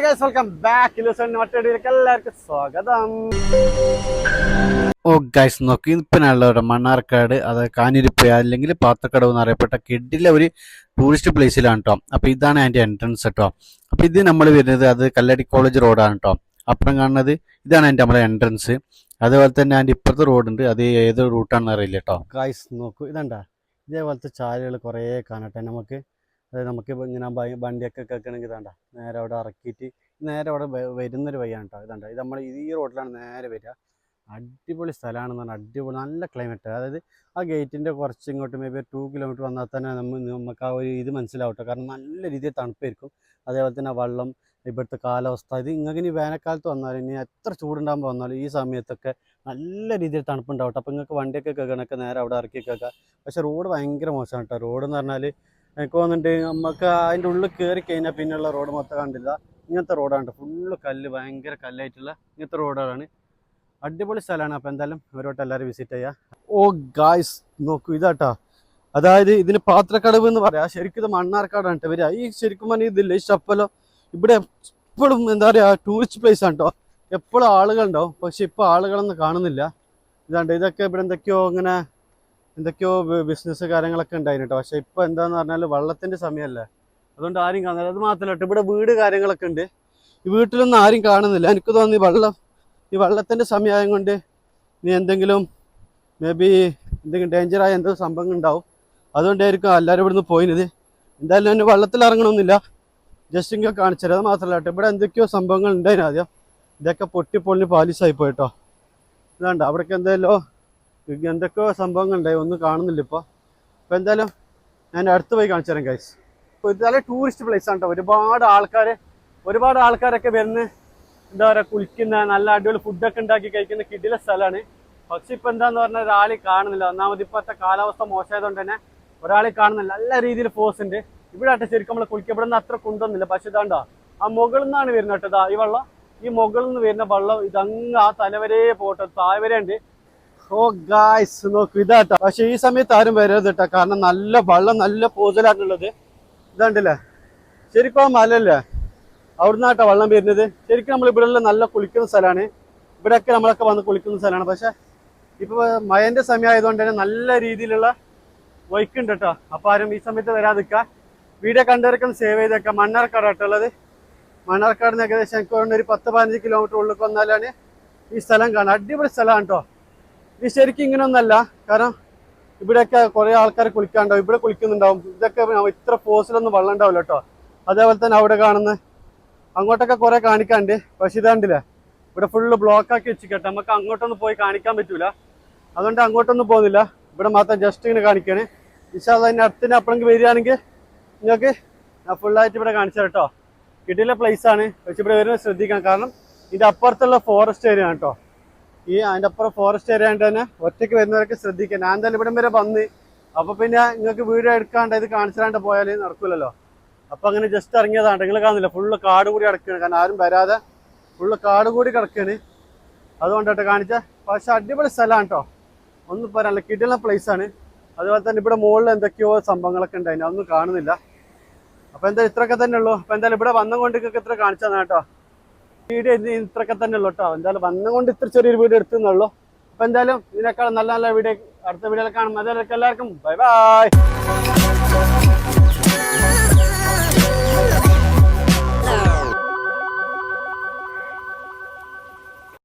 Welcome back എല്ലാവർക്കും സ്വാഗതം. ഓ guys നോക്കി ഇപ്പനുള്ള മണ്ണാർക്കാട് അത് കാഞ്ഞിരിപ്പ് അല്ലെങ്കിൽ പാത്രക്കടവ് എന്നറിയപ്പെട്ട കിഡിലെ ഒരു ടൂറിസ്റ്റ് പ്ലേസിലാണ് കേട്ടോ. അപ്പൊ ഇതാണ് അതിന്റെ എൻട്രൻസ് കേട്ടോ. അപ്പൊ ഇത് നമ്മൾ വരുന്നത് അത് കല്ലടി കോളേജ് റോഡാണ് കേട്ടോ. അപ്പുറം കാണുന്നത് ഇതാണ് അതിന്റെ നമ്മളെ എൻട്രൻസ്. അതുപോലെ തന്നെ അതിന്റെ ഇപ്പുറത്തെ റോഡുണ്ട്, അത് ഏത് റൂട്ടാണെന്ന് അറിയില്ല കേട്ടോ. ഗൈസ് നോക്കൂ, ഇതണ്ടാ ഇതേപോലത്തെ ചാലുകൾ കുറേ കാണട്ടെ നമുക്ക്. അതായത് നമുക്ക് ഇങ്ങനെ വണ്ടിയൊക്കെ കേൾക്കണമെങ്കിൽ ഇതാണ്ട നേരെ അവിടെ ഇറക്കിയിട്ട് നേരെ അവിടെ വരുന്നൊരു വഴിയാണ് കേട്ടോ. ഇതാണ്ട ഇത് നമ്മൾ ഈ റോഡിലാണ് നേരെ വരിക. അടിപൊളി സ്ഥലമാണെന്ന് പറഞ്ഞാൽ അടിപൊളി നല്ല ക്ലൈമറ്റ്. അതായത് ആ ഗേറ്റിൻ്റെ കുറച്ച് ഇങ്ങോട്ട് മേ ബി 2 കിലോമീറ്റർ വന്നാൽ തന്നെ നമുക്ക് ആ ഒരു ഇത് മനസ്സിലാവട്ടെ. കാരണം നല്ല രീതിയിൽ തണുപ്പായിരിക്കും. അതേപോലെ തന്നെ വെള്ളം, ഇവിടുത്തെ കാലാവസ്ഥ, ഇത് നിങ്ങൾക്ക് ഇനി വേനൽക്കാലത്ത് വന്നാലും ഇനി എത്ര ചൂടുണ്ടാകുമ്പോൾ വന്നാലും ഈ സമയത്തൊക്കെ നല്ല രീതിയിൽ തണുപ്പുണ്ടാവട്ടെ. അപ്പോൾ നിങ്ങൾക്ക് വണ്ടിയൊക്കെ കേൾക്കണമൊക്കെ നേരെ അവിടെ ഇറക്കി കേൾക്കാം. പക്ഷേ റോഡ് ഭയങ്കര മോശമാണ് കേട്ടോ. റോഡ് എന്ന് പറഞ്ഞാൽ എനിക്ക് തോന്നുന്നുണ്ട് നമുക്ക് അതിൻ്റെ ഉള്ളിൽ കയറി കഴിഞ്ഞാൽ പിന്നെയുള്ള റോഡ് മൊത്തം കണ്ടില്ല. ഇങ്ങനത്തെ റോഡാണ്, ഫുള്ള് കല്ല്, ഭയങ്കര കല്ലായിട്ടുള്ള ഇങ്ങനത്തെ റോഡുകളാണ്. അടിപൊളി സ്ഥലമാണ്. അപ്പോൾ എന്തായാലും അവരോട്ട് എല്ലാവരും വിസിറ്റ് ചെയ്യുക. ഓ ഗായ്സ് നോക്കൂ, ഇതാട്ടോ അതായത് ഇതിന് പാത്രക്കടവ് എന്ന് പറയാം. ശരിക്കും ഇത് മണ്ണാർക്കാടാണ് കേട്ടോ വരിക. ഈ ശരിക്കും പറഞ്ഞാൽ ഇതില്ല ഈ ഷപ്പലോ ഇവിടെ എപ്പോഴും എന്താ പറയുക ടൂറിസ്റ്റ് പ്ലേസ് ആണ് കേട്ടോ. എപ്പോഴും ആളുകളുണ്ടാവും, പക്ഷെ ഇപ്പോൾ ആളുകളൊന്നും കാണുന്നില്ല. ഇതാണ്ട് ഇതൊക്കെ ഇവിടെ എന്തൊക്കെയോ ബിസിനസ് കാര്യങ്ങളൊക്കെ ഉണ്ടായിരുന്നു കേട്ടോ. പക്ഷെ ഇപ്പോൾ എന്താന്ന് പറഞ്ഞാൽ വെള്ളത്തിൻ്റെ സമയമല്ലേ, അതുകൊണ്ട് ആരും കാണുന്നില്ല. അത് മാത്രമല്ല കേട്ടോ, ഇവിടെ വീട് കാര്യങ്ങളൊക്കെ ഉണ്ട്. ഈ വീട്ടിലൊന്നും ആരും കാണുന്നില്ല. എനിക്ക് തോന്നി ഈ വെള്ളത്തിൻ്റെ സമയമായത് കൊണ്ട് ഇനി എന്തെങ്കിലും മേ ബി എന്തെങ്കിലും ഡേഞ്ചറായ എന്തോ സംഭവം ഉണ്ടാവും. അതുകൊണ്ടായിരിക്കും എല്ലാവരും ഇവിടുന്ന് പോയിത്. എന്തായാലും എന്നെ വെള്ളത്തിൽ ഇറങ്ങണമെന്നില്ല, ജസ്റ്റ് ഇങ്ങനെ കാണിച്ചത്. അത് മാത്രമല്ല കേട്ടോ, ഇവിടെ എന്തൊക്കെയോ സംഭവങ്ങൾ ഉണ്ടായിരുന്നു ആദ്യം. ഇതൊക്കെ പൊട്ടിപ്പൊളിഞ്ഞ് പാലിസായി പോയിട്ടോ. ഇതാണ്ട് അവിടേക്ക് എന്തൊക്കെയോ സംഭവങ്ങൾ ഉണ്ടായി, ഒന്നും കാണുന്നില്ല ഇപ്പോൾ. അപ്പോൾ എന്തായാലും ഞാൻ അടുത്ത് പോയി കാണിച്ചു തരാം ഗൈസ്. ഇപ്പോൾ ഇത് നല്ല ടൂറിസ്റ്റ് പ്ലേസ് ആണ് കേട്ടോ. ഒരുപാട് ആൾക്കാരൊക്കെ വരുന്ന എന്താ പറയുക കുളിക്കുന്ന, നല്ല അടിപൊളി ഫുഡൊക്കെ ഉണ്ടാക്കി കഴിക്കുന്ന കിടില സ്ഥലമാണ്. പക്ഷെ ഇപ്പം എന്താന്ന് പറഞ്ഞാൽ ഒരാളെ കാണുന്നില്ല. ഒന്നാമത് ഇപ്പോഴത്തെ കാലാവസ്ഥ മോശമായതുകൊണ്ട് തന്നെ ഒരാളെ കാണുന്നില്ല. നല്ല രീതിയിൽ ഫോഴ്സ് ഉണ്ട് ഇവിടെ ആട്ടെ. ശരിക്കും നമ്മൾ കുളിക്കപ്പെടുന്ന അത്ര കുണ്ടൊന്നുമില്ല. പക്ഷെ ഇതാണ്ടോ ആ മുകളിൽ നിന്നാണ് വരുന്നത് കേട്ടോ. ഈ വെള്ളം ഈ മുകളിൽ നിന്ന് വരുന്ന വെള്ളം ഇതങ്ങ് ആ തലവരെ പോട്ടെ, താഴെ വരെ ഉണ്ട്. ഓ ഗായ്സ് നോക്കൂ, ഇതാട്ടോ. പക്ഷെ ഈ സമയത്ത് ആരും വരരുത് കേട്ടോ, കാരണം നല്ല വെള്ളം നല്ല പോതലാണുള്ളത്. ഇതാണ്ടല്ലേ ശരിക്കും ആ മലല്ലേ, അവിടുന്ന് കേട്ടോ വെള്ളം വരുന്നത്. ശരിക്കും നമ്മൾ ഇവിടെ നല്ല കുളിക്കുന്ന സ്ഥലമാണ്. ഇവിടെയൊക്കെ നമ്മളൊക്കെ വന്ന് കുളിക്കുന്ന സ്ഥലമാണ്. പക്ഷെ ഇപ്പോൾ മഴൻ്റെ സമയം ആയതുകൊണ്ട് തന്നെ നല്ല രീതിയിലുള്ള വൈക്കുണ്ട് കേട്ടോ. അപ്പോൾ ആരും ഈ സമയത്ത് വരാതിരിക്കുക. വീഡിയോ കണ്ടവരൊക്കെ സേവ് ചെയ്തേക്കാം. മണ്ണാർക്കാട് കേട്ടുള്ളത്. മണ്ണാർക്കാട് നിന്ന് ഏകദേശം എനിക്ക് ഒരു 10-15 കിലോമീറ്റർ ഉള്ളിൽ വന്നാലാണ് ഈ സ്ഥലം കാണാം. അടിപൊളി സ്ഥലമാണ് കേട്ടോ. ഇത് ശരിക്കും ഇങ്ങനെയൊന്നല്ല, കാരണം ഇവിടെയൊക്കെ കുറേ ആൾക്കാർ കുളിക്കാണ്ടാവും, ഇവിടെ കുളിക്കുന്നുണ്ടാവും. ഇതൊക്കെ ഇത്ര ഫോഴ്സിലൊന്നും വെള്ളം ഉണ്ടാവില്ല കേട്ടോ. അതേപോലെ തന്നെ അവിടെ കാണുന്ന അങ്ങോട്ടൊക്കെ കുറേ കാണിക്കാണ്ട്. പക്ഷെ ഇതാണ്ടില്ലേ ഇവിടെ ഫുള്ള് ബ്ലോക്കാക്കി വെച്ചിട്ട് നമുക്ക് അങ്ങോട്ടൊന്നും പോയി കാണിക്കാൻ പറ്റൂല. അതുകൊണ്ട് അങ്ങോട്ടൊന്നും പോകുന്നില്ല, ഇവിടെ മാത്രം ജസ്റ്റ് ഇങ്ങനെ കാണിക്കുകയാണ്. ഇൻഷാ അല്ലാഹ് അതിന് അടുത്തിന് അപ്പോഴെങ്കിൽ വരികയാണെങ്കിൽ നിങ്ങൾക്ക് ഞാൻ ഫുള്ളായിട്ട് ഇവിടെ കാണിച്ചു കേട്ടോ. കിടില പ്ലേസ് ആണ്. പക്ഷെ ഇവിടെ വരുന്നത് ശ്രദ്ധിക്കാം, കാരണം ഇതിൻ്റെ അപ്പുറത്തുള്ള ഫോറസ്റ്റ് ഏരിയ ആണ് കേട്ടോ. അതിൻ്റെ അപ്പുറം ഫോറസ്റ്റ് ഏരിയ ആയിട്ട് തന്നെ ഒറ്റയ്ക്ക് വരുന്നവരൊക്കെ ശ്രദ്ധിക്കുക. ഞാൻ എന്തായാലും ഇവിടം വരെ വന്ന്, അപ്പോൾ പിന്നെ നിങ്ങൾക്ക് വീഡിയോ എടുക്കാണ്ട് ഇത് കാണിച്ചാണ്ട് പോയാൽ നടക്കില്ലല്ലോ. അപ്പോൾ അങ്ങനെ ജസ്റ്റ് ഇറങ്ങിയതാണ്. നിങ്ങൾ കാണുന്നില്ല ഫുള്ള് കാട് കൂടി കിടക്കുകയാണ്, കാരണം ആരും വരാതെ ഫുള്ള് കാട് കൂടി കിടക്കുകയാണ്. അതുകൊണ്ടാട്ടോ കാണിച്ച. പക്ഷെ അടിപൊളി സ്ഥലമാണ് കേട്ടോ, ഒന്നും പറയാനില്ല, കിടില പ്ലേസ് ആണ്. അതുപോലെ തന്നെ ഇവിടെ മുകളിൽ എന്തൊക്കെയോ സംഭവങ്ങളൊക്കെ ഉണ്ടായിരുന്നു, അതൊന്നും കാണുന്നില്ല. അപ്പോൾ എന്തായാലും ഇത്രയൊക്കെ തന്നെ ഉള്ളൂ. അപ്പോൾ എന്തായാലും ഇവിടെ വന്നുകൊണ്ട് നിങ്ങൾക്ക് ഇത്ര കാണിച്ചതാണ് കേട്ടോ. വീഡിയോ ഇത്രയൊക്കെ തന്നെ ഉള്ളൂ കേട്ടോ. എന്തായാലും വന്നുകൊണ്ട് ഇത്ര ചെറിയൊരു വീഡിയോ എടുത്തുന്നുള്ളൂ. അപ്പോൾ എന്തായാലും ഇതിനേക്കാൾ നല്ല നല്ല വീഡിയോ അടുത്ത വീഡിയോയിൽ കാണും. അതുവരെ എല്ലാവർക്കും ബൈ ബൈ.